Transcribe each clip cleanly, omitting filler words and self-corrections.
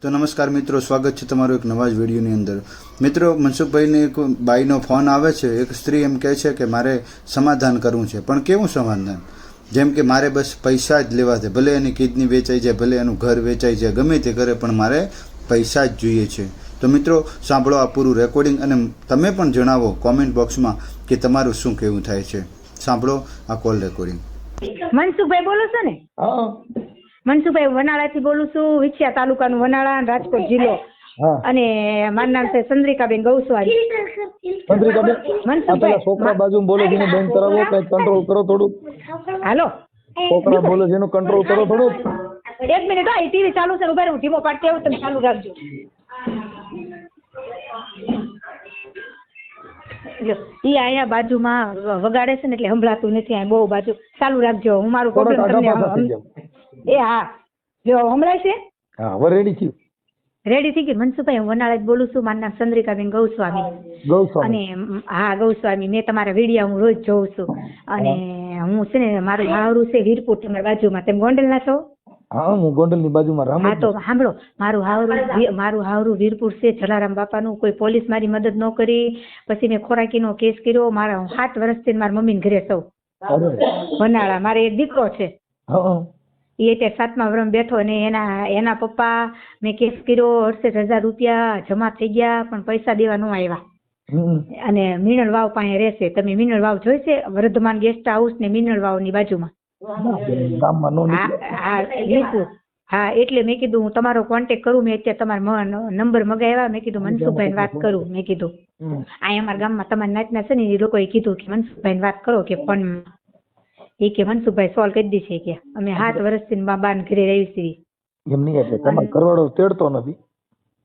તો નમસ્કાર મિત્રો, સ્વાગત છે તમારું એક નવા જ વિડીયોની અંદર. મિત્રો, મનસુખભાઈને એક બાઈનો ફોન આવે છે. એક સ્ત્રી એમ કહે છે કે મારે સમાધાન કરવું છે, પણ કેવું સમાધાન? જેમ કે મારે બસ પૈસા જ લેવા છે, ભલે એની કિડની વેચાઈ જાય, ભલે એનું ઘર વેચાઈ જાય, ગમે તે કરે, પણ મારે પૈસા જ જોઈએ છે. તો મિત્રો, સાંભળો આ પૂરું રેકોર્ડિંગ અને તમે પણ જણાવો કોમેન્ટ બોક્સમાં કે તમારું શું કહેવું થાય છે. સાંભળો આ કોલ રેકોર્ડિંગ. મનસુખભાઈ બોલો છો ને? હા મનસુખભાઈ વનાળાથી બોલું છું, વિછિયા તાલુકાનું વનાળા, રાજકોટ જિલ્લો. હા અને મારું નામ છે ચંદ્રિકાબેન ગૌસ્વામી. ચંદ્રિકાબેન, આ પેલા છોકરા બાજુ બોલે છે એનું બંધ કરાવો, કઈ કંટ્રોલ કરો થોડું. હાલો, છોકરા બોલે છે એનું કંટ્રોલ કરો થોડું. એક મિનિટ, આ ટીવી ચાલુ છે, ઉભા રહો, હું ધીમો પાડતી આવું, તમે ચાલુ રાખજો. ઈ અહીંયા બાજુમાં વગાડે છે ને એટલે સંભળાતું નથી. આ બહુ બાજુ ચાલુ રાખજો, હું મારું પ્રોબ્લેમ તમને. એ હા, જો સંભળાય છે? હા, હવે રેડી થયું. રેડી થઈ ગયું. મનસુખભાઈ, હું વનાળા બોલું છું, મારું નામ ચંદ્રિકાબેન ગૌસ્વામી. ગૌસ્વામી. અને હા, ગૌસ્વામી, મેં તમારા વિડીયો હું રોજ જોઉં છું. અને હું છે ને, મારું હાવરું છે વીરપુર, તમારી બાજુમાં. તમે ગોંડલના છો? હા, હું ગોંડલની બાજુમાં રામ. હા, તો સાંભળો, મારું હાવરું વીરપુર છે, જલારામ બાપાનું. કોઈ પોલીસ મારી મદદ ન કરી, પછી મેં ખોરાકીનો કેસ કર્યો. મારા 7 વર્ષથી મારા મમ્મીને ઘરે સૌ વનાળા. મારે એક દીકરો છે, એ અત્યારે 7મા વર્ષમાં બેઠો. અને એના પપ્પા મેં કેસ કર્યો, 68,000 રૂપિયા જમા થઈ ગયા, પણ પૈસા દેવા ન આવ્યા. અને મિનલ વાવ પાસે રહેશે. તમે મિનલ વાવ જોઈ છે? વર્ધમાન ગેસ્ટ હાઉસ ને મિનલ વાવ ની બાજુમાં. હા, એટલે મેં કીધું હું તમારો કોન્ટેક્ટ કરું. મેં અત્યારે તમારા નંબર મગાવ્યા. મેં કીધું મનસુખભાઈ વાત કરું. મેં કીધું અહીંયા અમારા ગામમાં તમારા નાતના છે ને, એ લોકોએ કીધું કે મનસુખભાઈ વાત કરો કે પણ એ કે મનસુખભાઈ સોલ્વ કરી દીધી કે અમે 7 વર્ષથી બાબાને ઘરે રહી છીએ. એમ નહીં, એટલે તમારો કરવાડો તેડતો નથી.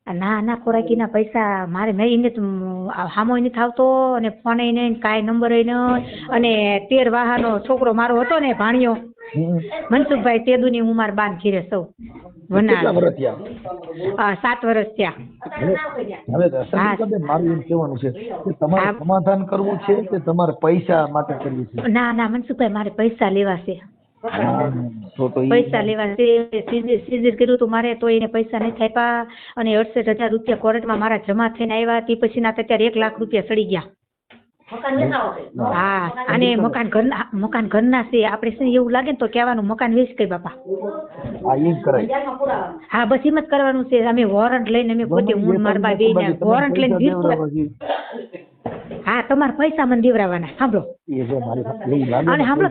ના, ખોરાકીના પૈસા મારે મેં હામો નથી આવતો, અને ફોન નહીં, કાંઈ નંબર નહીં. અને 13 વાહાનો છોકરો મારો હતો ને, ભાણિયો મનસુખભાઈ તેદુની, હું મારા બાન ઘીરે સૌ વનાળા. 7 વર્ષ થયા. હવે ચંદ્રિકાબેન, મારું એમ કહેવાનું છે કે તમારે સમાધાન કરવું છે કે તમારે પૈસા માટે કરવું છે? ના, મનસુખભાઈ, મારે પૈસા લેવા છે. પૈસા લેવા છે. સીઝર કર્યું તું મારે, તો એને પૈસા નહીં થાપ્યા. અને 68,000 રૂપિયા કોર્ટમાં મારા જમા થઈને આવ્યા. તે પછી ના અત્યારે 1 લાખ રૂપિયા સડી ગયા. હા, અને મકાન ઘરના છે. આપણે છે એવું લાગે ને તો કહેવાનું મકાન વેચ કઈ બાપા. હા, બસ એમ જ કરવાનું છે. અમે વોરંટ લઈને, અમે પોતે હું મારા બા બેને વોરંટ લઈને વીરપુર. હા, તમારા પૈસા મને દેવરાવાના. સાંભળો, અને સાંભળો,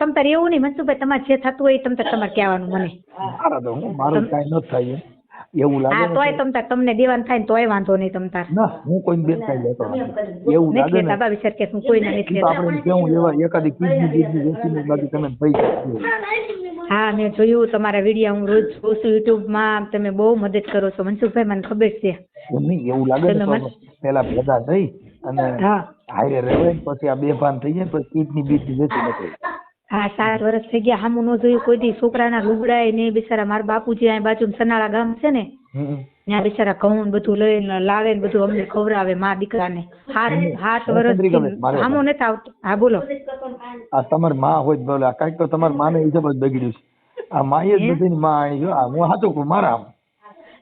તમ તારે એવું નહીં મનસુખભાઈ, તમારે જે થતું હોય તમારે કહેવાનું મને. હા, તોય તમને દેવાનું થાય ને તોય વાંધો નહીં. તમ તાર હું કોઈ બેન કઈ લેતો નથી. એવું લાગે ને બાબા વિચાર કે હું કોઈને નથી લેતો. આપણે કેવું લેવા એકાદી કિડની વેચીને બાકી તમે પૈસા. હા, મેં જોયું તમારા વિડીયો, હું રોજ જોઉં છું યુટ્યુબમાં. તમે બહુ મદદ કરો છો મનસુખભાઈ, મને ખબર છે. એમ નહીં, એવું લાગે ને પેલા ભેગા થઈ અને હારે રહેવાય, પછી આ બેભાન થઈ જાય, પછી કિડની બીજની વેચી નથી. હા, 4 વર્ષ થઈ ગયા. હામું ન જોયું કોઈ દી. છોકરાના લુગડાય ને બિચારા મારા બાપુજી અહીં બાજુ સનાળા ગામ છે ને, ત્યાં બિચારા ઘઉં બધું લઈને લાવે ને બધું અમને ખવડાવે મા દીકરાને. 7 વર્ષ હામું નથી આવતું. હા, બોલો. આ તમારી માં હોય બોલે, કઈક તો તમારી માને હિસાબ જ બગડ્યું છે. આ માએ જ બધી માં આણી જો. હું સાચું કહું, મારા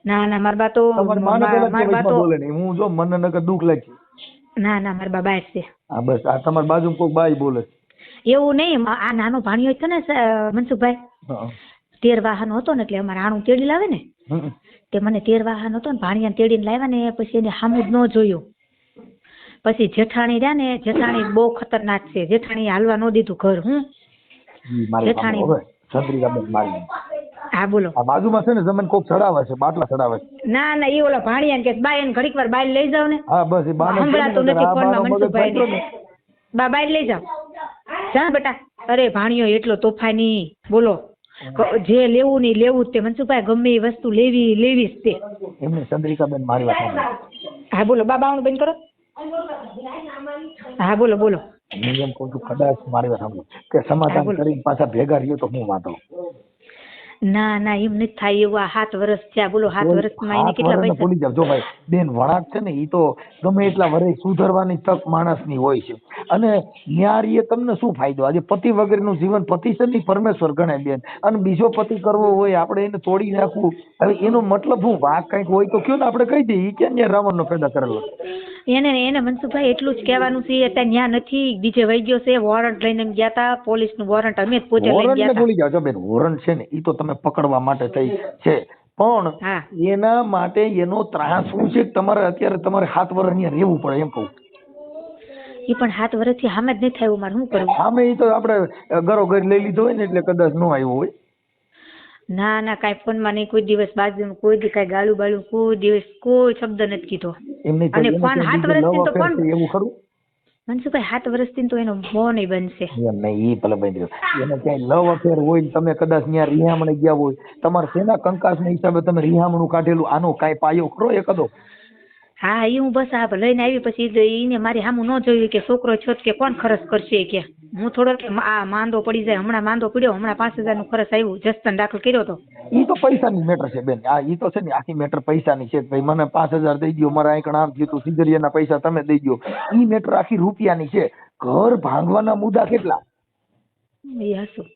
ના, મારા બા તો બોલે નહીં. હું જો મને નકર દુઃખ લાગે. ના, મારા બા બહાર છે. હા, બસ આ તમારી બાજુ કોઈ બાઈ બોલે. એવું નહીં, આ નાનો ભાણિયો છે ને મનસુખભાઈ, 13 વાહનો હતો ને, એટલે અમારે આણું તેડી લાવે ને, તે મને 13 વાહન હતો ને, ભાણિયાને તેડીને લાવ્યા ને, પછી એને સામું જ ન જોયું. પછી જેઠાણી રહ્યા ને, જેઠાણી બહુ ખતરનાક છે. જેઠાણી હાલવા ન દીધું ઘર. જેઠાણી. હા, બોલો. આ બાજુમાં છે ને જમીન કોક ચડાવે છે, બાટલા ચડાવે છે. ના, એ ઓલા ભાણિયા કે બાય એને ઘડીક વાર બાય લઈ જાવ ને. હા, બસ એ બાને સંભળાતું નથી ફોનમાં મનસુખભાઈ ને. બાય લઈ જાવ. જા બેટા. અરે ભાણિયો એટલો તોફાની, બોલો. જે લેવું નહીં લેવું જ તે મનસુખભાઈ, ગમે એ વસ્તુ લેવી જ તે. એમને ચંદ્રિકાબેન મારી વાત. હા, બોલો. બાબાનું બંધ કરો. હા, બોલો. હું એમ કહું છું, કદાચ મારી વાત સાંભળો કે સમાધાન કરીને પાછા ભેગા રહ્યો તો હું વાંધો. ના ના એમ નથી થાય એવું. આ 7 વર્ષ થયા બોલો. 7 વર્ષમાં એને કેટલા પૈસા. ભૂલી જાવ. જો ભાઈ બેન વળાંક છે ને, ઈ તો ગમે એટલા વર્ષ સુધરવાની તક માણસની હોય છે. અને ન્યારીએ તમને શું ફાયદો? આજે પતિ વગરનું જીવન, પતિ છે ને પરમેશ્વર ગણાય બેન. અને બીજો પતિ કરવો હોય આપણે એને તોડી નાખવું, હવે એનો મતલબ શું? વાંક કઈક હોય તો કયો ને, આપણે કહી દઈએ. ઈ ક્યાં ન્યા રાવણનો પેદા કરેલો? એને મનસુખભાઈ એટલું જ કહેવાનું છે. અત્યારે ન્યા નથી, બીજે વહી ગયો છે. વોરંટ લઈને એમ ગયા હતા, પોલીસનું વોરંટ અમે જ પોતે લઈને ગયા હતા. ભૂલી જાવ. જો બેન વોરંટ છે ને ઈ તો તમે પકડવા માટે થઈ છે, પણ એના માટે એનો ત્રાસ શું છે? તમારે અત્યારે તમારે 7 વર્ષ અહીંયા રહેવું પડે એમ કહું. એ પણ 7 વર્ષથી સામે જ નથી આવ્યું. મારે શું કરવું? સામે ઈ તો આપણે ઘરો ઘર લઈ લીધો હોય ને એટલે કદાચ ન આવ્યો હોય. ના ના, કાંઈ ફોનમાં નહીં, કોઈ દિવસ બાજુ કોઈ દી કાંઈ ગાળું બાળું કોઈ દિવસ કોઈ શબ્દ નથી કીધો. અને ફોન 7 વર્ષથી તો કોણ એવું ખરું? મનસુખભાઈ 7 વર્ષથી તો એનો ફોન બનશે. એમ નહીં, ઈ ભલે બંધ રહ્યો. એને ક્યાંય લવ અફેર હોય ને તમે કદાચ ત્યાં રિહામણે ગયા હોય, તમારે સેના કંકાસના હિસાબે તમે રિહામણું કાઢેલું, આનો કાંઈ પાયો ખરો એકાદો? હા, એ હું બસ આ લઈને આવી પછી એને મારી સામું ન જોયું કે છોકરો છો કે કોણ ખર્ચ કરશે કે હું થોડો કે આ માંદો પડી જાય. હમણાં માંદો પડ્યો, હમણાં 5000 નું ખર્ચ આવ્યું, જસ્તન દાખલ કર્યો તો. ઈ તો પૈસાની મેટર છે બેન. આ ઈ તો છે ને આખી મેટર પૈસાની છે. ભાઈ મને 5000 દઈ દો, મારા આંકડા આમ થયું, સિગરિયાના પૈસા તમે દઈ દો. ઈ મેટર આખી રૂપિયાની છે. ઘર ભાંગવાના મુદ્દા કેટલા? એ હાસું.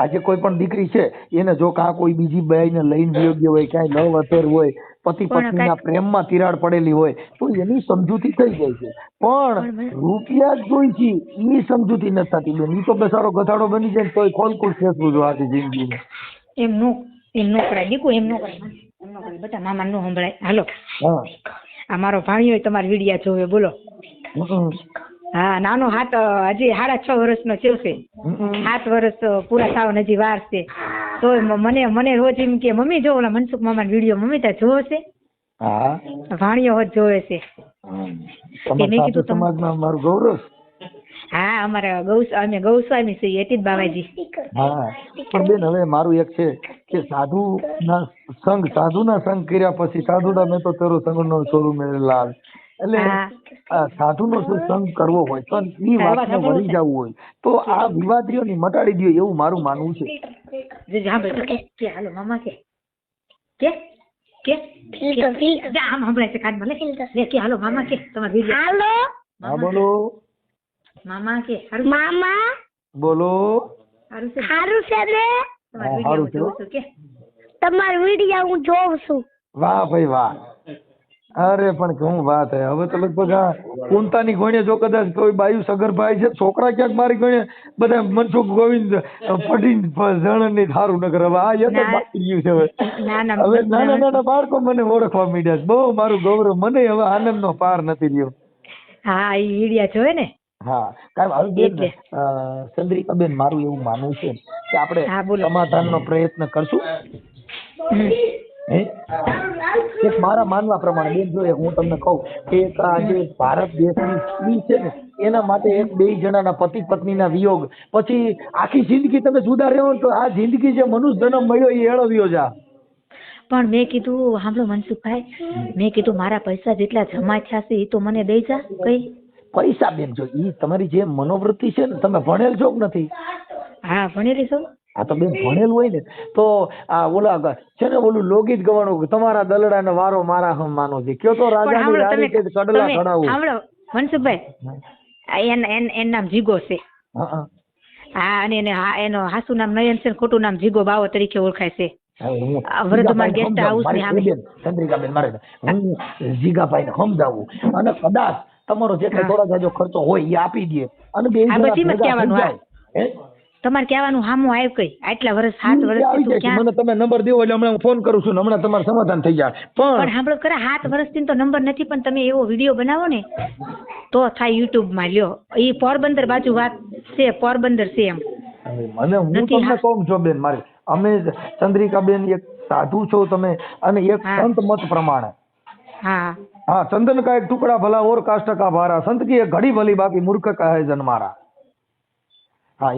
આજે કોઈ પણ દીકરી છે એને જો કાં કોઈ બીજી બાઈને લઈને યોગ્ય હોય, ક્યાંય લવ અફેર હોય, પતિ પત્નીના પ્રેમમાં તિરાડ પડેલી હોય તો એની સમજૂતી થઈ જાય છે. પણ રૂપિયા જ જોઈ છે ઈ સમજૂતી નથી થતી બેન. ઈ તો બેસારો ગધાડો બની જાય તોય ખોલકુલ ફેસવું જો આખી જિંદગીમાં. એમ નો કરાય દીકુ, એમ નો કરાય બેટા. મામા નો સંભળાય. હાલો, આ મારો ભાણિયો તમારા વિડિયા જોવે. બોલો. હા, નાનો હાથ હજી 6.5 વર્ષનો થયો છે. 7 વર્ષ પૂરા થવા હજી વાર છે. તો મને રોજ એમ કે મમ્મી જો ઓલા મનસુખ મામાનો વિડીયો મમ્મી ત્યાં જોવે છે. હા, ભાણિયો હોત જોવે છે. મેં કીધું સમાજમાં મારું ગૌરવ. હા, અમારા અમે ગૌસ્વામી છીએ, એટી બાવાજી. હા, પણ બેન હવે મારું એક છે કે સાધુના સંગ કર્યા પછી સાધુડા મેં તો તેરો સંગનો છોરું મેરે લાલ. એટલે સાધુનો સંગ કરવો હોય તો એ વાતને વળી જવું હોય તો આ વિવાદીઓની મટાડી દો એવું મારું માનવું છે. હાલો મામા કે આમ હંભળાય છે કાનમાં લે કે હાલો મામા કે તમારે વિડિયો. હાલો હા બોલો મામા કે મામા બોલો. સારું છે ને? તમારો વિડિયો જોઉં છું કે તમારો વિડિયો હું જોઉં છું. વાહ ભાઈ વાહ. અરે પણ શું વાત હે. હવે તો લગભગ આ કુંતાની ગોણે જો કદાચ કોઈ બાયુ સગર્ભાઈ છે, છોકરા ક્યાંક મારી ગોણે બધા મનસુખ ગોવિંદ પડીને જણ ની થારું નગર. હવે આ એક જ બાકી રહ્યું છે. હવે નાના બાળકો મને ઓળખવા માંડ્યા છે. બહુ મારું ગૌરવ. મને હવે આનંદ નો પાર નથી રહ્યો. હા, એ વિડિયા જોવે ને. હા, કાંઈ ચંદ્રિકાબેન મારું એવું માનવું છે કે આપણે સમાધાનનો પ્રયત્ન કરશું. એક મારા માનવા પ્રમાણે બેન જો હું તમને કહું કે આજે ભારત દેશની સ્ત્રી છે ને એના માટે 1-2 જણાના પતિ પત્નીના વિયોગ પછી આખી જિંદગી તમે જુદા રહો તો આ જિંદગી જે મનુષ્ય જન્મ મળ્યો એ એળવ્યો જા. પણ મેં કીધું સાંભળો મનસુખભાઈ, મેં કીધું મારા પૈસા જેટલા જમા થયા છે એ તો મને દઈ જા. કઈ પૈસા બેન જો ઈ તમારી જે મનોવૃત્તિ છે ને, તમે ભણેલ છો કે નથી? હા, ભણેલી છું. હા તો બેન ભણેલ હોય ને તો આ ઓલા છે ને ઓલું લોગી જ ગવાનું તમારા દલડાને વારો મારા હમ માનો છે. કયો તો રાજાની રાણી કે કડલા કડાવું. સાંભળો મનસુખભાઈ, એન નામ જીગો છે. હા, અને એનો હાસુ નામ નયન છે, ખોટું નામ જીગો બાવો તરીકે ઓળખાય છે. વર્ધમાન ગેસ્ટ હાઉસ ની સામે. ચંદ્રિકાબેન મારે હું જીગાભાઈને સમજાવું અને કદાચ તમારો જે કઈ થોડા જાજો ખર્ચો હોય એ આપી દે અને બે તમારે કહેવાનું હામું આવ્યું કઈ આટલા વર્ષ 7 વર્ષથી મને તમે નંબર દેવો એટલે હમણાં હું ફોન કરું છું, હમણાં તમારું સમાધાન થઈ જાય. પણ સાંભળો ખરા 7 વર્ષથી તો નંબર નથી, પણ તમે એવો વિડીયો બનાવો ને તો થાય યુટ્યુબ માં. લ્યો, એ પોરબંદર બાજુ વાત છે, પોરબંદર છે એમ. મને હું તમને કહું છો બેન, મારી અમે ચંદ્રિકાબેન એક સાધુ છો તમે અને એક સંત મત પ્રમાણે. હા, ચંદન કા એક ટુકડા ભલા ઓર કાષ્ટ કા ભારા, સંત કી એક ઘડી ભલી બાકી મૂર્ખ કા હે જન્મારા. હા,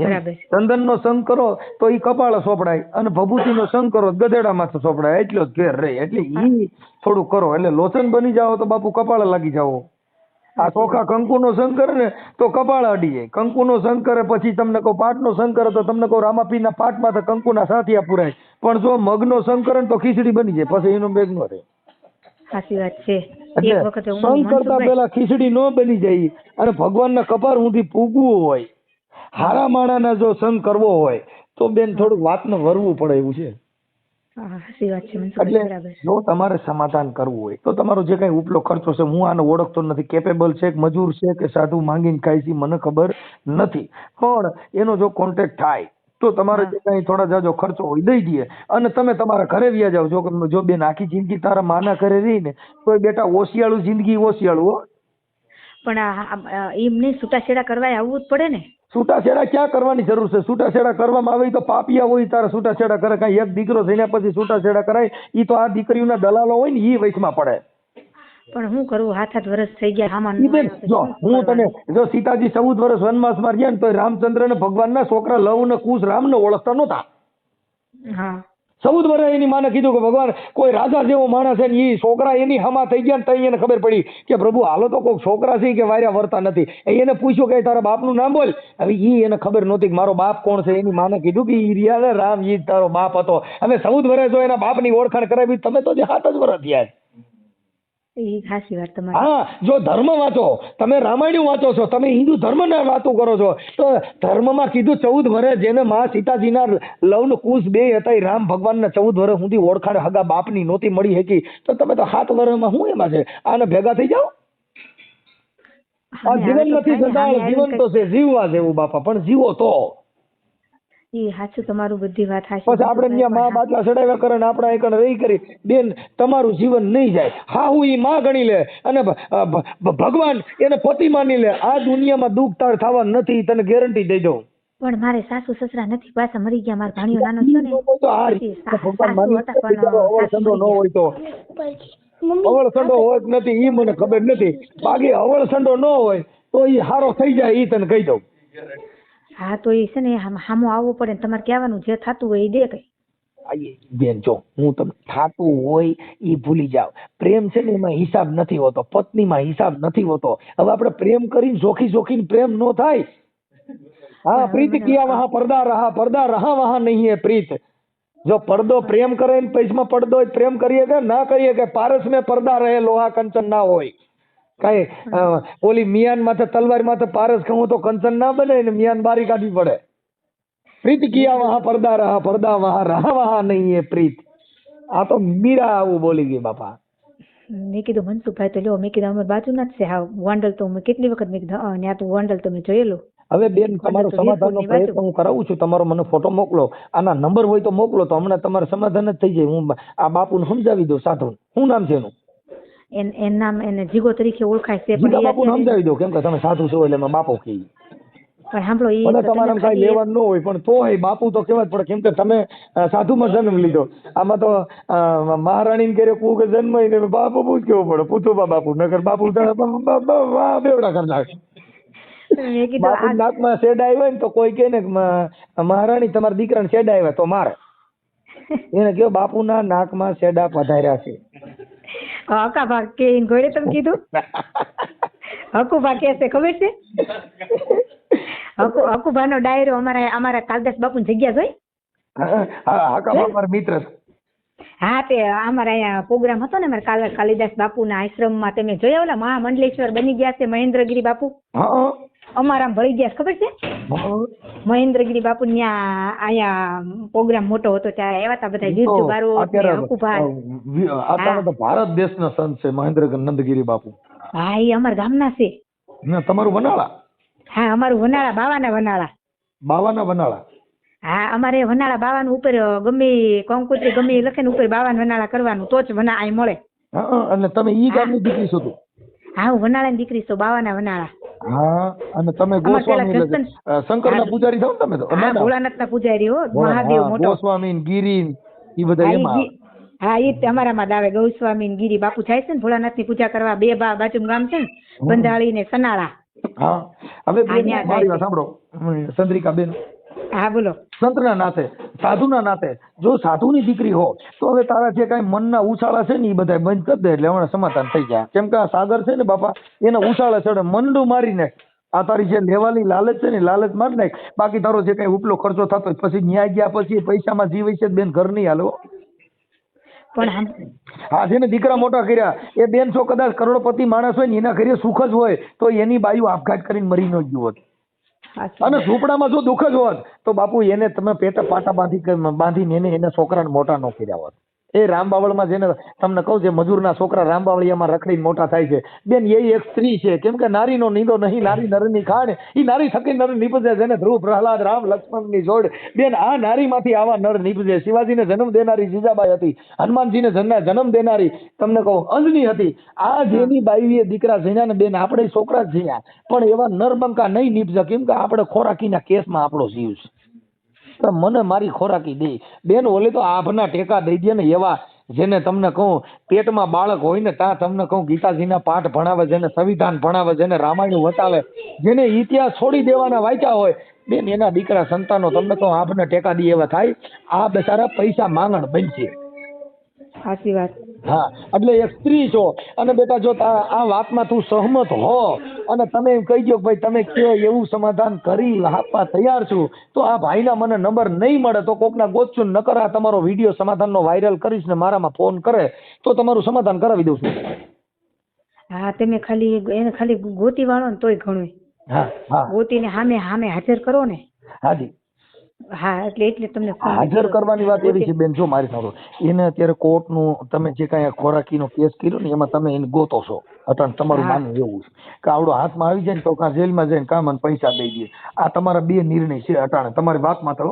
ચંદન નો સંગ કરો તો ઈ કપાળ સોપડાય અને ભભૂતિ નો સંગ કરો ગધેડા માથે સોપડાય. એટલો જ ફેર રહે. એટલે ઈ થોડું કરો એટલે લોચન બની જાઓ તો બાપુ કપાળ લાગી જાઓ. આ ચોખા કંકુનો સંગ કરે ને તો કપાળ અડી જાય. કંકુનો સંગ કરે પછી તમને કહું પાટનો સંગ કરે તો તમને કહું રામાપીરના પાટમાં તો કંકુના સાથિયા પુરાય. પણ જો મગનો સંગ કરે ને તો ખીચડી બની જાય, પછી એનો બેગ નો રહે. સાચી વાત છે. એટલે એક વખત હું સંગ કરતા મનસુખભાઈ પેલા ખીચડી નો બની જાય અને ભગવાનના કપાળ સુધી પૂગવું હોય, હારા માણાના જો સંગ કરવો હોય તો બેન થોડુંક વાતને વરવું પડે એવું છે. સાચી વાત છે મનસુખભાઈ, એટલે બરાબર. જો તમારે સમાધાન કરવું હોય તો તમારો જે કઈ ઉપલો ખર્ચો છે, હું આને ઓળખતો નથી, કેપેબલ છે કે મજૂર છે કે સાધુ માંગીને ખાય છે મને ખબર નથી, પણ એનો જો કોન્ટેક્ટ થાય તો તમારે જે કઈ થોડા જાજો ખર્ચો હોય દઈ દઈએ અને તમે તમારા ઘરે વ્યા જાવ. જો બેન આખી જિંદગી તારા માના ઘરે રહી ને તો બેટા ઓશિયાળું જિંદગી ઓશિયાળું હો. પણ એમને છૂટાછેડા કરવા આવવું જ પડે ને. છૂટાછેડા ક્યાં કરવાની જરૂર છે? છૂટાછેડા કરવામાં આવે તો પાપિયા હોય તારા છૂટાછેડા કરે. કાંઈ એક દીકરો થઈને પછી છૂટાછેડા કરાય ઈ તો આ દીકરીઓના દલાલો હોય ને ઈ વચમાં પડે. પણ શું કરવું, 7-8 વર્ષ થઈ ગયા આમાં. જો હું તને જો સીતાજી 14 વર્ષ વનવાસમાં રહ્યા ને તો રામચંદ્ર ને ભગવાનના છોકરા લવ ને કુશ રામને ઓળખતા નહોતા. હા 14 વર્ષ એની માને કીધું કે ભગવાન કોઈ રાજા જેવો માણસ છે ને એ છોકરા એની હમા થઈ ગયા ને તઈ એને ખબર પડી કે પ્રભુ હાલો તો કોઈ છોકરા છે કે વાર્યા વર્તા નથી. એને પૂછ્યું કે તારા બાપનું નામ બોલ. હવે ઈ એને ખબર નહોતી કે મારો બાપ કોણ છે. એની માને કીધું કે ઈ રિયા ને રામ ઈ તારો બાપ હતો. હવે 14 વર્ષ જો એના બાપની ઓળખાણ કરાવી, તમે તો જે 7 જ વર્ષ થયા. એ ખાસી વાત તમારી. હા, જો ધર્મ વાંચો, તમે રામાયણ વાંચો છો, તમે હિન્દુ ધર્મના વાતો કરો છો, તો ધર્મમાં કીધું 14 વર્ષ જેને માં સીતાજીના લવ કુશ બે હતા એ રામ ભગવાનના 14 વર્ષ સુધી ઓળખાણ હગા બાપની નહોતી મળી શકી, તો તમે તો 7 વર્ષમાં શું એમાં છે? આને ભેગા થઈ જાઓ. આ જીવન નથી સંતાળ, જીવન તો છે જીવવા જેવું બાપા, પણ જીવો તો. એ સાચું તમારું, બધી વાત સાચી. પછી આપણે ત્યાં માં બાટલા ચડાવ્યા કરે ને આપણા એકણ રહી કરી બેન તમારું જીવન નહીં જાય. હા હું ઈ માં ગણી લે અને ભગવાન એને પતિ માની લે. આ દુનિયામાં દુઃખ તાર થવા નથી, તને ગેરંટી દઈ દઉં. પણ મારે સાસુ સસરા નથી, પાછા મરી ગયા. મારો ભાણિયો નાનો છે ને અવળસંડો ન હોય તો અવળસંડો હોય નથી ઈ મને ખબર નથી, બાકી અવળસંડો ન હોય તો ઈ હારો થઈ જાય ઈ તને કહી દઉં. હા તો એ છે ને સામો આવવું પડે ને તમારે કહેવાનું જે થતું હોય એ દે કઈ. બેન જો હું તમને થાતું હોય ઈ ભૂલી જાવ. પ્રેમ છે ને એમાં હિસાબ નથી હોતો, પત્નીમાં હિસાબ નથી હોતો. હવે આપણે પ્રેમ કરીને જોખીને પ્રેમ નો થાય. હા પ્રીત કિયા વહા પડદા રહા વહા નહીં હે પ્રીત. જો પડદો પ્રેમ કરે ને પૈસમાં પડદો પ્રેમ કરીએ કે ના કરીએ કે પારસ મેં પડદા રહે લોહા કંચન ના હોય. કઈ ઓલી મિયાન માથે તલવાર માથે પારસ કહું તો કંચન ના બને ને મિયાન બારી કાઢવી પડે. પ્રીત કિયા વહા પડદા વહા રહા વહા નહીં હે પ્રીત. આ તો મીરા આવું બોલી ગઈ બાપા. મેં કીધું મનસુખભાઈ તો લ્યો, મેં કીધું અમારે બાજુના જ છે. હા ગોંડલ તો મેં કેટલી વખત મેં કીધું ત્યાં તો ગોંડલ તો મેં જોયેલું. હવે બેન તમારો સમાધાનનો પ્રયત્ન હું કરાવું છું. તમારો મને ફોટો મોકલો, આના નંબર હોય તો મોકલો તો હમણાં તમારે સમાધાન જ થઈ જાય. હું આ બાપુને સમજાવી દઉં. સાધુ શું નામ છે એનું? એનું નામ એને જીગો તરીકે ઓળખાય છે. જીગા બાપુને સમજાવી દો, કેમ કે તમે સાધુ છો એટલે અમે બાપુ કહી. પણ સાંભળો એ મને તમારા કઈ લેવાનું ન હોય પણ તોય બાપુ તો કહેવા જ પડે, કેમ કે તમે સાધુમાં જન્મ લીધો. આમાં તો મહારાણી કર્યો કુક જન્મ ને બાપુ પૂછ કેવો પડે, પૂછું બાપુ નગર બાપુ બેવડા કરી નાખે. બાપુ નાકમાં શેડ આવ્યા ને તો કોઈ કે ને મહારાણી તમારા દીકરાને શેડ આવ્યા તો મારે એને કયો બાપુના નાકમાં શેડા પધાર્યા છે. હકાભા કે ઘોડે તમે કીધું હકુભા કે છે ખબર છે? હકુભા નો ડાયરો અમારા કાલદાસ બાપુ ની જગ્યા જોઈ. હકાભા મારા મિત્ર. હા તે અમારા અહીંયા પ્રોગ્રામ હતો ને અમારા કાલિદાસ બાપુ ના આશ્રમમાં તમે જોયા ઓલા મહામંડલેશ્વર બની ગયા છે મહેન્દ્રગીરી બાપુ. અમારા ભળી ગયા ખબર છે? મહેન્દ્રગીરી બાપુ ત્યાં અહીંયા પ્રોગ્રામ મોટો હતો ત્યારે આવ્યા હતા બધા જીવજુ બારો ભારત દેશના સંત છે મહેન્દ્ર નંદગીરી બાપુ. હા એ અમારા ગામના છે. તમારું વનાળા? હા અમારું વનાળા, બાવાના વનાળા. હા અમારે વનાળા બાવાનું ઉપર ગમે કંકોત્રી ગમે લખે ને ઉપર બાવાના વનાળા કરવાનું તો જ વના અહીં મળે. અને તમે ઈ ગામની દીકરી છો? હા હું વનાળા ની દીકરી છું, બાવાના વનાળા. હા અને તમે ગોસ્વામી શંકરના પૂજારી છો ને તમે તો? ભોળાનાથ ના પૂજારી હો, મહાદેવ મોટો. ગોસ્વામી ગીરી ઈ બધા એમાં. હા એ અમારામાં આવે. ગૌસ્વામી ગીરી બાપુ જાય છે ને ભોળાનાથ ની પૂજા કરવા. બે બાજુ ગામ છે ને બંધાળી ને સનાળા. હા હવે મારી વાત સાંભળો ચંદ્રિકા બેન. હા બોલો. સંતના નાતે સાધુના નાતે જો સાધુની દીકરી હો તો હવે તારા જે કાંઈ મનના ઉછાળા છે ને એ બધા બંધ કરી દે એટલે હમણાં સમાધાન થઈ જાય. કેમ કે આ સાગર છે ને બાપા એના ઉછાળા ચડે મનડું મારી નાખ. આ તારી જે લેવાની લાલચ છે ને લાલચ મારી નાખ. બાકી તારો જે કાંઈ ઉપલો ખર્ચો થતો હોય પછી ન્યાય ગયા પછી પૈસામાં જીવે છે બેન ઘર નહીં હાલો. પણ હા જેને દીકરા મોટા કર્યા એ બેન છો કદાચ કરોડપતિ માણસ હોય ને એના ઘરે સુખ જ હોય તો એની બાયુ આપઘાત કરીને મરી ન ગયું હોત. અને ઝૂંપડામાં જો દુઃખ જ હોત તો બાપુ એને તમે પેટે પાટા બાંધીને એને છોકરાને મોટા ન કર્યા હોત. એ રામબાવળમાં જેને તમને કહું છે મજૂરના છોકરા રામબાવળિયામાં રખડીને મોટા થાય છે બેન એ એક સ્ત્રી છે. કેમ કે નારીનો નીંદો નહીં નારી નરની ખાણ એ નારી થકી નર નીપજે જેને ધ્રુવ પ્રહલાદ રામ લક્ષ્મણની જોડ. બેન આ નારીમાંથી આવા નર નીપજે. શિવાજીને જન્મ દેનારી જીજાબાઈ હતી. હનુમાનજીને જન્મ દેનારી તમને કહું અંજની હતી. આ જેની બાઈએ દીકરા ઝીણ્યા ને બેન આપણે છોકરા જ ઝીણ્યા પણ એવા નરબંકા નહીં નીપજે. કેમ કે આપણે ખોરાકીના કેસમાં આપણો જીવ છે. મને મારી ખોરાકી દે બેન. ઓલે તો આભના ટેકા દઈ દે ને એવા જેને તમને કહું પેટમાં બાળક હોય ને ત્યાં તમને કહું ગીતાજીના પાઠ ભણાવે, જેને સંવિધાન ભણાવે, જેને રામાયણ વતાવે, જેને ઇતિહાસ છોડી દેવાના વાંચ્યા હોય બેન એના દીકરા સંતાનો તમને કહું આભના ટેકા દે એવા થાય. આ બેચારા પૈસા માંગણ બનશે. સાચી વાત. હા એટલે એક સ્ત્રી છો અને બેટા જો આ વાતમાં તું સહમત હો અને તમે એમ કહી દો ભાઈ તમે કયો એવું સમાધાન કરી આપવા તૈયાર છું તો આ ભાઈના મને નંબર નહીં મળે તો કોકના ગોતશું. નકર આ તમારો વિડીયો સમાધાનનો વાયરલ કરીશ ને મારામાં ફોન કરે તો તમારું સમાધાન કરાવી દઉં છું. હા તમે એને ખાલી ગોતી વાળો ને તોય ઘણું. હા હા ગોતીને સામે હાજર કરો ને. હાજી હા એટલે તમને હાજર કરવાની વાત એવી છે બેન. જો મારી સારું એને અત્યારે કોર્ટનું તમે જે કાંઈ ખોરાકીનો કેસ કર્યો ને એમાં તમે એને ગોતો છો અટાણ તમારું માનવું એવું છે કે આવડો હાથમાં આવી જાય ને તો કાં જેલમાં જઈને કામ અને પૈસા દઈ દે. આ તમારા બે નિર્ણય છે અટાણે તમારી વાતમાં તો.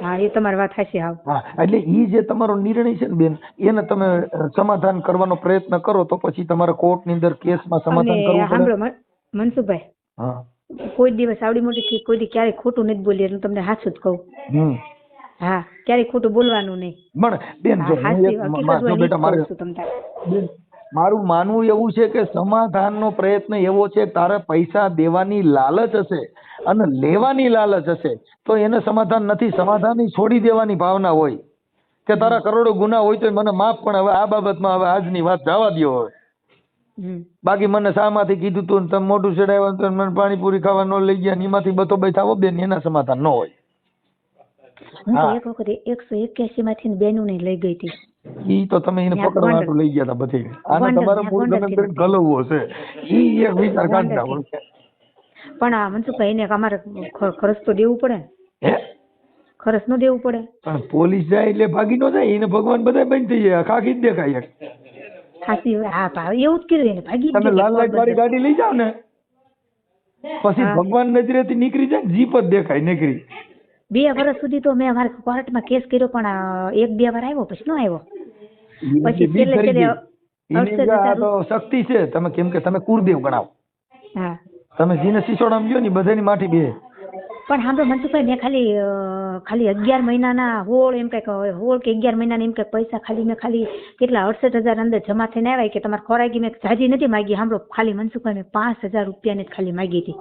હા એ તમારી વાત સાચી. હા એટલે એ જે તમારો નિર્ણય છે ને બેન એને તમે સમાધાન કરવાનો પ્રયત્ન કરો તો પછી તમારે કોર્ટની અંદર કેસમાં સમાધાન કરવું પડે. મનસુખભાઈ હા કોઈ દિવસ આવડી મોટી કોઈ દી ક્યારેય ખોટું નથી બોલી એટલે તમને સાચું જ કહું. હા ક્યારેય ખોટું બોલવાનું નહીં. પણ બેન જો મારું માનવું એવું છે કે સમાધાનનો પ્રયત્ન એવો છે તારે પૈસા દેવાની લાલચ હશે અને લેવાની લાલચ હશે તો એને સમાધાન નથી. સમાધાન છોડી દેવાની ભાવના હોય કે તારા કરોડો ગુના હોય તો મને માફ પણ હવે આ બાબતમાં હવે આજની વાત જવા દો. હવે બાકી મને શામાંથી કીધું તું તમે મોઢું ચડાવ્યા તો મને પાણીપુરી ખાવા ન લઈ ગયા એમાંથી બતો બેઠા બેન એના સમાધાન ન હોય. એક વખત 181 માંથી બેનું ને લઈ ગઈ હતી. ઈ તો તમે એને પકડવા માટે લઈ ગયા હતા બધી. આને તમારે મૂળ ગમે ગલવો છે ઈ એક વિચાર કાઢતા. પણ આ મનસુખભાઈ એને અમારે ખર્ચ તો દેવું પડે ને. ખર્ચ ન દેવું પડે. પણ પોલીસ જાય એટલે ભાગી ન જાય એને ભગવાન બધા બંધ થઈ જાય ખાખી જ દેખાય. હાસી હા ભાવ એવું જ કર્યું એને ભાગી. તમે લાલ લાઈટ વાળી ગાડી લઈ જાવ ને પછી ભગવાન નજરેથી નીકળી જાય જીપ જ દેખાય નીકળી. 2 વર્ષ સુધી તો મેં અમારા કોર્ટમાં કેસ કર્યો પણ 1-2 વાર આવ્યો પછી ન આવ્યો. પછી છેલ્લે શક્તિ છે તમે કેમ કે તમે કુળદેવ ગણાવો. હા તમે જીને સિસોડામાં લ્યો ને બધાની માઠી બે. પણ સાંભળો મનસુખભાઈ મેં ખાલી 11 મહિનાના હોળ એમ કઈક હોળ કે 11 મહિનાના એમ કઈક પૈસા મેં કેટલા 68,000 અંદર જમા થઈને આવ્યા કે તમારે ખોરાકી મેં જાજી નથી માગી. સાંભળો ખાલી મનસુખભાઈ મેં 5,000 રૂપિયા ને ખાલી માગી હતી.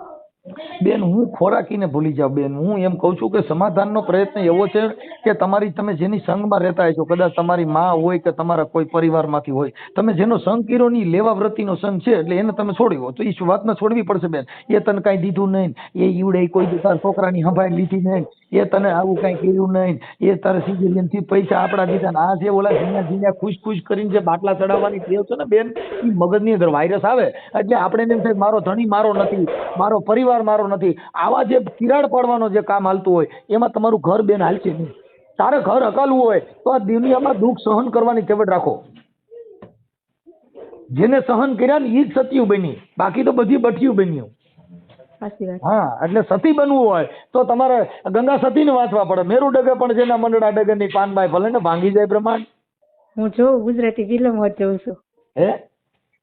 બેન હું ખોરાકીને ભૂલી જાઉં બેન. હું એમ કહું છું કે સમાધાનનો પ્રયત્ન એવો છે કે તમે જેની સંઘમાં રહેતા છો કદાચ તમારી માં હોય કે તમારા કોઈ પરિવારમાંથી હોય તમે જેનો સંઘ કર્યો નહીં લેવા વ્રતિનો સંઘ છે એટલે એને તમે છોડ્યો તો એ વાતને છોડવી પડશે બેન. એ તને કાંઈ દીધું નહીં એ ઈવડે કોઈ તારા છોકરાની સંભાળ લીધી નહીં એ તને આવું કાંઈ કર્યું નહીં એ તારે સિઝેરિયનથી પૈસા આપણા દીધા ને આ જે ઓલા ઝીણા ખુશ કરીને જે બાટલા ચડાવવાની ટેવ છે ને બેન એ મગજની અંદર વાયરસ આવે એટલે આપણે એમ થાય મારો ધણી મારો નથી મારો પરિવાર મારો નથી. આવા જે તિરાડ પાડવાનો જે કામ હાલતું હોય એમાં તમારું ઘર બેન હાલશે નહીં. તારે ઘર હકાલવું હોય તો આ દુનિયામાં દુઃખ સહન કરવાની ટેવ રાખો. જેને સહન કર્યા ને એ જ સત્યું બની બાકી તો બધી બઠિયું બન્યું. હા એટલે સતી બનવું હોય તો તમારે ગંગા સતીને વાંચવા પડે. મેરુ ડગે પણ જેના મંડળા ડગે ની પાનબાઈ ભલે ને ભાંગી જાય બ્રહ્માંડ. હું જોઉં ગુજરાતી ફિલ્મ જ જોઉં છું. હે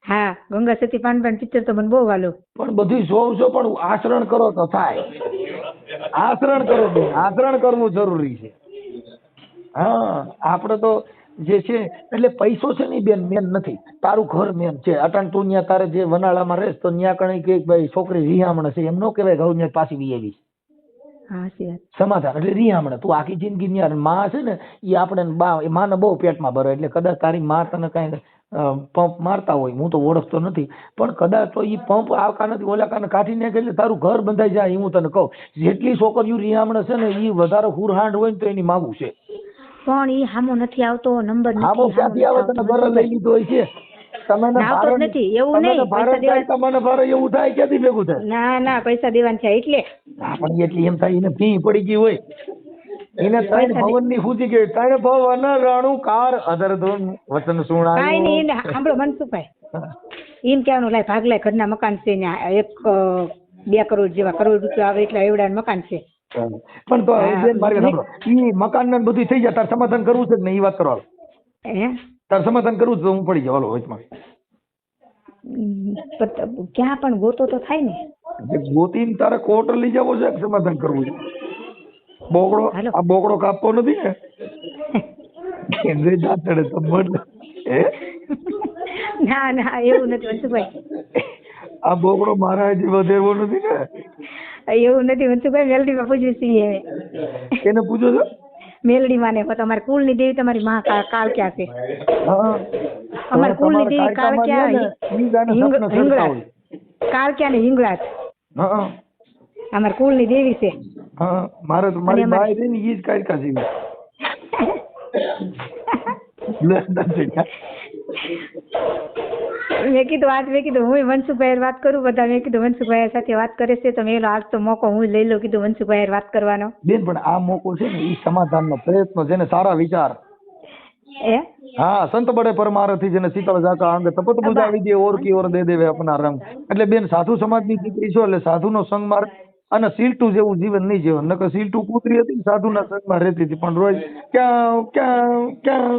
હા ગંગા સતી પાનબાઈ પિક્ચર તો મને બહુ વાલો. પણ બધું જોઉં છો પણ આચરણ કરો તો થાય. આચરણ કરો બેન આચરણ કરવું જરૂરી છે. હા આપણે તો જે છે એટલે પૈસો છે ને બેન મેન નથી તારું ઘર મેન છે. અટાણ તું ત્યાં તારે જે વનાળામાં રહેશ તો ત્યાં કણી કે ભાઈ છોકરી વિહામણ છે એમ ન કહેવાય ઘઉં પાછી વી આવી. હા સાચી વાત. સમાધાન એટલે રિયામણ. તું આખી જિંદગી ન્યા માં છે ને એ આપણે માને બહુ પેટમાં ભરે એટલે કદાચ તારી માં તને કઈ પંપ મારતા હોય, હું તો ઓળખતો નથી, પણ કદાચ તો એ પંપ આ કાનેથી ઓલા કાને કાઢી નાખે એટલે તારું ઘર બંધાઈ જાય. હું તને કહું જેટલી છોકરીઓ રિયામણ છે ને એ વધારે હુરહાંડ હોય ને તો એની માગું છે. પણ ઈ હામો નથી આવતો, નંબર હામો ક્યાંથી આવે? તને ઘરે લઈ લીધો હોય છે. આવતો જ નથી. એવું નહીં, પૈસા દેવા તમને ભારે એવું થાય ક્યાંથી ભેગું થાય? ના ના પૈસા દેવાના છે એટલે. પણ એટલી એમ થાય એને ફી પડી ગઈ હોય, એને ત્રણ ભવન ની ફૂટી ગઈ, ત્રણ ભવન રાણું કાર અધર ધૂન વચન સુણાયું. કાઈ નહીં, એને સાંભળો મનસુખભાઈ, એમ કહેવાનું લાય ભાગલાય ઘરના મકાન છે ને 1-2 કરોડ જેવા કરોડ રૂપિયા આવે એટલા એવડા મકાન છે. પણ તો બેન મારી સાંભળો, ઈ મકાન ને બધું થઈ જાય તાર સમાધાન કરવું છે ને? ઈ વાત કરો. તાર સમાધાન કરવું છે તો હું પડી જાવ હાલો વચમાં. ક્યાં પણ ગોતો તો થાય ને. ગોતીને તારે કોર્ટ લઈ જવો છે, સમાધાન કરવું છે. બોકડો આ બોકડો કાપવો નથી ને ચડે તો ના ના એવું નથી મનસુખભાઈ, આ બોકડો મારા હજી વધેરવો નથી ને. એવું નથી મનસુખભાઈ, મેલડી માં પૂછ્યું છીએ. એને પૂછો છો? મેલડી માં ને તમારી કુલ ની દેવી તમારી માં કાળ ક્યાં છે? અમારી કુલ ની દેવી કાળ ક્યાં? કાળ ક્યાં ને હિંગળાજ અમારી કુલ ની દેવી છે. મારે તો મારી બાઈ રહી ને ઈ જ કાઢકા છે. મેં કીધું હું મનસુખભાઈ વાત કરું, બધા મેં કીધું મનસુખભાઈ સાથે વાત કરે છે તો મેં આજ તો મોકો હું લઈ લઉં, કીધું મનસુખભાઈ વાત કરવાનો. બેન પણ આ મોકો છે ને એ સમાધાનનો પ્રયત્ન છે ને સારા વિચાર. હા, સંત બડે પરમારથી જેને શીતળ જાકા અંગ તપત બુજાવી દે ઓર કી ઓર દે દેવે અપના રંગ. એટલે બેન સાધુ સમાજની દીકરી છો એટલે સાધુનો સંગ માર અને સીલટું જેવું જીવન નહીં જીવન. નકર સીલટું કૂતરી હતી સાધુના સંગમાં રહેતી હતી, પણ રોજ ક્યાં ક્યાં ક્યાં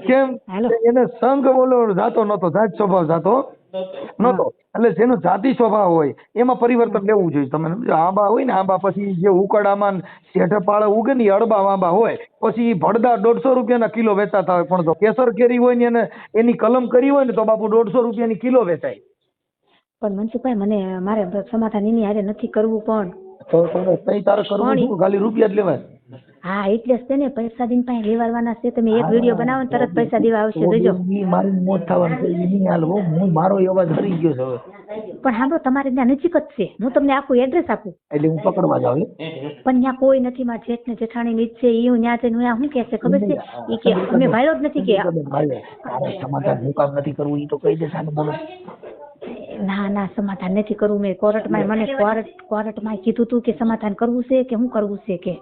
કેમ એને સંગ બોલો જાતો નતો, જાત સ્વભાવ જાતો નતો. એટલે જેનો જાતિ સ્વભાવ હોય એમાં પરિવર્તન લેવું જોઈએ. તમે આંબા હોય ને, આંબા પછી જે ઉકડામાં શેઠે પાળે ઉગે ને અડબા આંબા હોય, પછી ભડદા 150 રૂપિયાના કિલો વેચાતા હોય, પણ જો કેસર કેરી હોય ને એને એની કલમ કરી હોય ને તો બાપુ 150 રૂપિયાની કિલો વેચાય. પણ મનસુખભાઈ મને મારે સમાધાન એની હારે નથી કરવું, પણ તો તારે કરવું શું? ખાલી રૂપિયા જ લેવાય. હા એટલે જ ને પૈસા દિન પાસે લેવાના છે. તમે એક વિડીયો બનાવો ને તરત પૈસા દેવા આવશે, જોજો. મારી મોત થવાનું છે, નહીં હાલવો. હું મારો અવાજ હરી ગયો છે હવે. પણ સાંભળો, તમારે ત્યાં નજીક જ છે, હું તમને આખું એડ્રેસ આપું એટલે હું પકડવા જાવ. પણ ત્યાં કોઈ નથી, મારા જેઠ ને જેઠાણી ની છે, એ ત્યાં જઈને શું કે છે ખબર છે? એ કે અમે ભાઈઓ જ નથી કે સમાધાન હું કામ નથી કરવું એ તો કહી દે. બોલો. ના ના સમાધાન નથી કરવું. મેં કોર્ટમાં મને કોર્ટમાં કીધું તું કે સમાધાન કરવું છે કે શું કરવું છે કે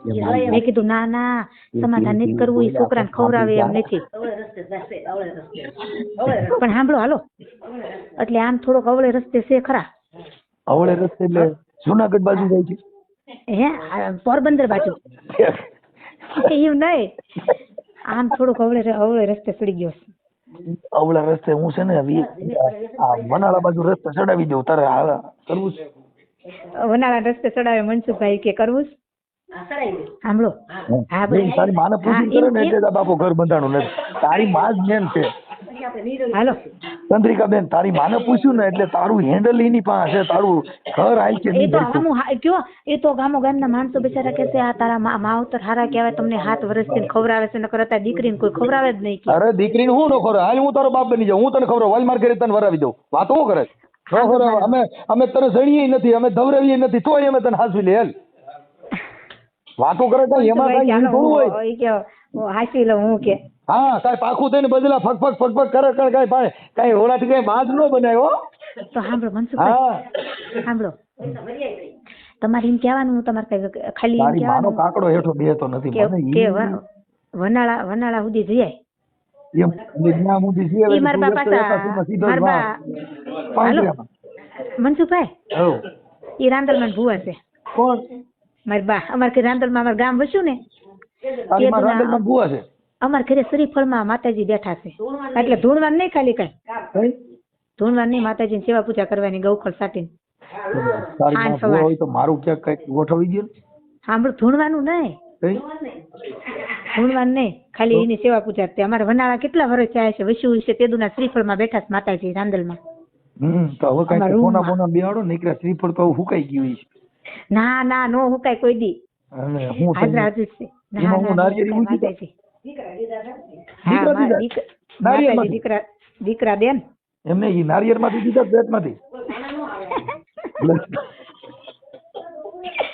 મેં કીધું ના ના સમાધાન નથી કરવું, એ છોકરાને ખવડાવે એમ નથી. પણ સાંભળો હાલો, એટલે આમ થોડોક અવળે રસ્તે છે ખરા. અવળે રસ્તે એટલે જુનાગઢ બાજુ જાય છે? પોરબંદર બાજુ એવું નહીં, આમ થોડોક અવળે રસ્તે ચડી ગયો. અવળા રસ્તે હું છે ને વનાળા બાજુ રસ્તે ચડાવી દઉં, તારે કરવું છે? વનાળા રસ્તે ચડાવે મનસુખભાઈ કે કરવું? સાંભળો, તારી માને પૂછીને કરે ને એટલે બાપુ ઘર બંધાણું નથી. તારી માં જ મેન છે. હાલો ચંદ્રિકા બેન, તારી માને પૂછ્યું ને એટલે તારું હેન્ડલ એની પાસે, તારું ઘર હાલ છે. એ તો ગામો ગામના માણસો બિચારા કે છે આ તારા માવતર હારા કહેવાય, તમને 7 વર્ષથી ખવડાવે છે, નકર અત્યારે દીકરીને કોઈ ખવડાવે જ નહીં. અરે દીકરીને હું ન ખવડાવે? હાલ હું તારો બાપ બની જાઉં, હું તને ખવડાવ. વાલ માર ઘરે તને વરાવી દઉં. વાતો શું કરે? અમે તને જણીએ નથી, અમે ધવરાવીએ નથી, તોય અમે તને હાસવી લે. વાતો કરે તો એમાં કઈ થોડું હોય. હાસી લઉં હું કે હા, કઈ પાખું થઈને બદલા ફક કરે કઈ ઓલાથી કઈ બાદ ન બનાવ્યો. તો સાંભળો મનસુખભાઈ, સાંભળો, તમારે એમ કહેવાનું, હું તમારે કઈ ખાલી એમ કહેવાનું કાકડો હેઠો બેહતો નથી કે વનાળા સુધી જઈ મનસુખભાઈ, એ રાંદલમાં ભૂવા છે. કોણ? મારી બા. અમારે રાંદલમાં અમારું ગામ વસ્યું ને, ભૂવા છે. અમારા ઘરે શ્રીફળમાં માતાજી બેઠા છે, એટલે ધૂણવાન નહીં, ખાલી કઈ ધૂણવાન નહીં, માતાજીની સેવા પૂજા કરવાની ગૌખળ સાટીને. મારું ક્યાંક કઈક ગોઠવી દે. સાંભળો, ધૂણવાનું નહીં, ધૂણવાનું નહીં, ખાલી એની સેવા પૂજા. અમારા વનાળા કેટલા વર્ષ થયા છે, વસ્યું છે તેદુના શ્રીફળમાં બેઠા છે માતાજી રાંદલમાં. તો હવે કઈ બોના બેહાડો નીકળ્યા. શ્રીફળ તો હુકાઈ ગયું છે. ના ના નો હુકાય કોઈ દી અને હું હાજરા હજુ છે એમાં હું નારિયેળી ઊંચી તો? હા દીકરા મારા દીધા? માતાજી દીકરા દીકરા બેન એમને ઈ નારિયેળમાંથી દીધા પેટમાંથી?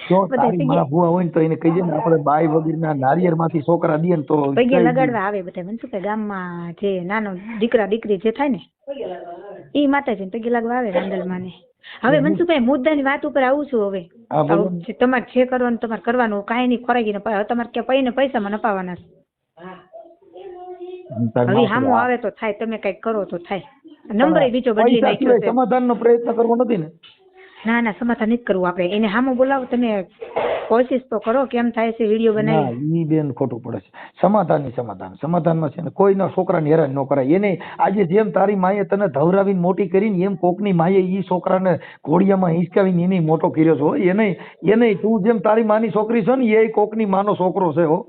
જો બધા તારી માં ભૂવા હોય ને તો એને કહીજે ને આપણે બાઈ વગરના નારિયેળમાંથી છોકરા દઈએ ને તો પગે લગાડવા આવે બધા મનસુખભાઈ ગામમાં જે નાનો દીકરા દીકરી જે થાય ને ઈ માતાજીને પગે લાગવા આવે રાંદલમાં ને હવે મનસુખભાઈ મુદ્દાની વાત ઉપર આવું છું હવે હા, બોલો ને. તમારે જે કરવાનું તમારે કરવાનું કાંઈ નહીં ખોરાકીને તમારે કે પૈને પૈસામાં નપાવાના છે. તારી હવે માં હામું આવે તો થાય તમે કઈક કરો તો થાય નંબર બીજો બદલી પૈસા નાખ્યો સિવાય છે સમાધાનનો પ્રયત્ન કરવો નથી ને? ના ના સમાધાન નથી કરવું આપણે એને હામું બોલાવો તમે કોશિશ તો કરો કેમ થાય છે વિડીયો ના બનાવી ઈ બેન ખોટું પડે છે. સમાધાનમાં છે ને કોઈના છોકરાને હેરાન ન કરાય. એને આજે જેમ તારી માએ તને ધવરાવીને મોટી કરીને એમ કોકની માએ ઈ છોકરાને ઘોડિયામાં હિંચકાવીને એને મોટો કર્યો છે હો. એને તું જેમ તારી માની છોકરી છો ને એ કોકની માનો છોકરો છે હો.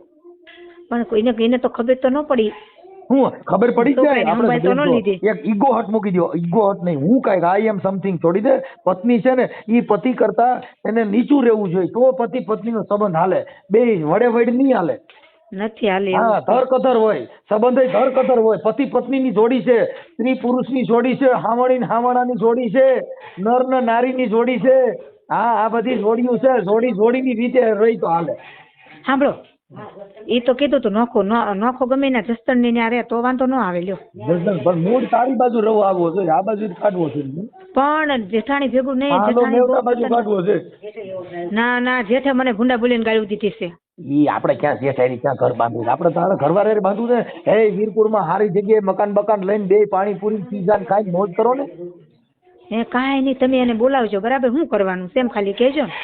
પણ કોઈને એને તો ખબર તો ન પડી હું ખબર પડી જાય છોકરાને સંભાળ તો ન લીધી. એક ઈગો હટ મૂકી દો. ઈગો હટ નહીં, હું કાંઈક આઈ એમ સમથિંગ છોડી દે. પત્ની છે ને ઈ પતિ કરતા એને નીચું રહેવું જોઈએ તો પતિ પત્નીનો સંબંધ હાલે. બે વડે વડ નહીં હાલે. નથી હાલે હા એવું. ધરકથર હોય સંબંધ, ધરકથર હોય. પતિ પત્નીની જોડી છે, સ્ત્રી પુરુષની જોડી છે, હાવણી ને હાવણાની જોડી છે, નર ને નારીની જોડી છે. હા આ બધી જોડીઓ છે. જોડીની રીતે રહી તો હાલે. સાંભળો એ તો કીધું તું નોખો ગમે ના જસ્તર ની ન્યા રહે તો વાંધો ન આવે લ્યો પણ મૂળ તારી બાજુ રવો આવવો જોઈએ, આ બાજુ કાઢવો છે. પણ જેઠાણી ભેગું નહીં હાલો જેઠાણી મેવડા બાજુ બહુ કાઢવો છે. ના ના જેઠે મને ભૂંડા બોલીને ગાળી દીધી છે ઈ આપણે ક્યાં જેઠાઈ ક્યાં ઘર બાંધવું છે? આપણે તારે ઘરવાળા બાંધવું છે. હે વીરપુરમાં સારી જગ્યાએ મકાન બકાન લઈને બે પાણીપુરી પીઝા ખાઈને મોજ કરો ને. એ કાંઈ નહીં તમે એને બોલાવજો બરાબર શું કરવાનું છે એમ ખાલી કહેજો ને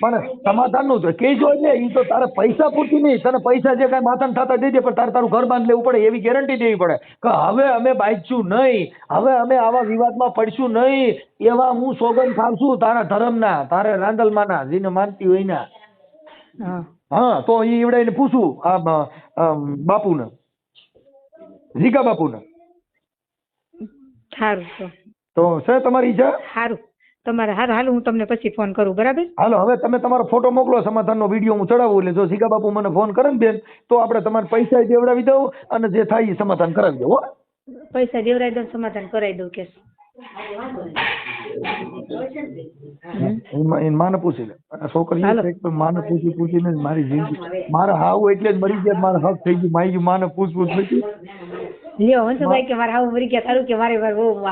પણ સમાધાનનું તો કહેજો એટલે ઈ તો તારે પૈસા પૂરતી નહીં. તને પૈસા જે કાંઈ માથાને થતા દઈ દે પણ તારે તારું ઘર બાંધ લેવું પડે એવી ગેરંટી દેવી પડે કે હવે અમે બાંધશું નહીં, હવે અમે આવા વિવાદમાં પડશું નહીં. એવા હું સોગંદ ખાવશું તારા ધર્મના, તારે રાંદલમાના જેને માનતી હોય ના. હા હા તો ઈ એવડાઈને પૂછું આ બાપુને, જીગા બાપુને. સારું તો છે તમારી ઈચ્છા? સારું તમારે હારું હાલું હું તમને પછી ફોન કરું બરાબર હાલો હવે તમે તમારો ફોટો મોકલો, સમાધાનનો વિડીયો હું ચડાવું. એટલે જો જીગા બાપુ મને ફોન કરે ને બેન તો આપણે તમારે પૈસા દેવડાવી દઉં અને જે થાય એ સમાધાન કરાવી દઉં. હો પૈસા દેવરાઈ દઉં સમાધાન કરાવી દઉં કે એની માને પૂછી લે. આ છોકરી હાલો. એક તો માને પૂછીને જ મારી જિંદગી, મારા હાવ એટલે જ મરી ગયા, મારા હક થઈ ગયું. માઈ ગયું માને પૂછ નથી. લ્યો હંસુભાઈ કે મારે હાવ મરી ગયા સારું કે મારે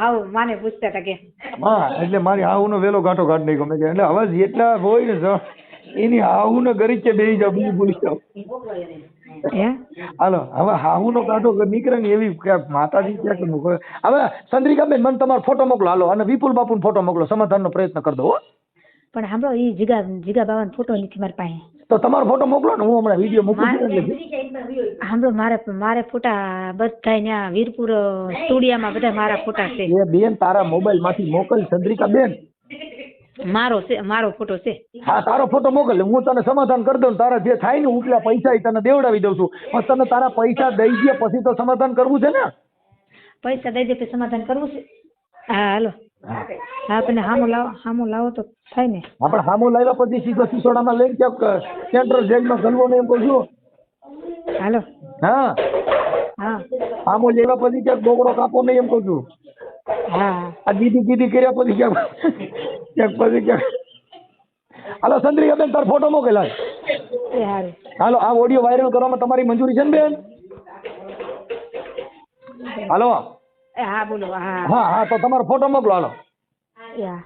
હાવ માને પૂછતા હતા કે હા એટલે મારી હાવનો વેલો ગાંઠો કાઢ નાખ્યો મેં. એટલે હવે જેટલા હોય ને એની હાહુને ગરીચે બેસી જાવ, બીજું ભૂલી જાવ. હે હાલો હવે હાહુનો કાંટો નીકળે ને એવી માતાજી ક્યાંક મૂકો. હવે ચંદ્રિકાબેન મને તમારો ફોટો મોકલો હાલો, અને વિપુલ બાપુનો ફોટો મોકલો. સમાધાનનો પ્રયત્ન કરી દો. હો પણ સાંભળો એ જીગા બાવાનો ફોટો નથી મારી પાસે તો તમારો ફોટો મોકલો ને, હું હમણાં વિડીયો મોકલું છું એટલે. સાંભળો મારે ફોટા બધા ત્યાં વીરપુર સ્ટુડિયામાં બધા મારા ફોટા છે એ બેન તારા મોબાઈલ માંથી મોકલ ચંદ્રિકાબેન. મારો ફોટો છે હા તારો ફોટો મોકલ, હું તને સમાધાન કરી દઉં. તારા જે થાય ને ઉપલા પૈસા એ તને દેવડાવી દઉં છું. પણ તને તારા પૈસા દઈ દે પછી તો સમાધાન કરવું છે ને. પૈસા દઈ દે તો સમાધાન કરવું છે. હા હાલો હા પણ હામો લાવો તો થાય ને. આપણે હામો લાવ્યા પછી સીધો સિસોડામાં લઈને ક્યાંક સેન્ટ્રલ જેલમાં ગલવો ને એમ કહું છું. હાલો હા હા હામો લેવા પછી ક્યાંક બોકડો કાપો નહીં એમ કહું છું. હા આ દીદી કર્યા પછી ક્યાંક હાલો ચંદ્રિકાબેન તારો ફોટો મોકલ. એ સારું હાલો આ ઓડિયો વાયરલ કરવામાં તમારી મંજૂરી છે ને બેન? હાલો હા બોલો હા હા તો તમારો ફોટો મોકલો. હાલો યા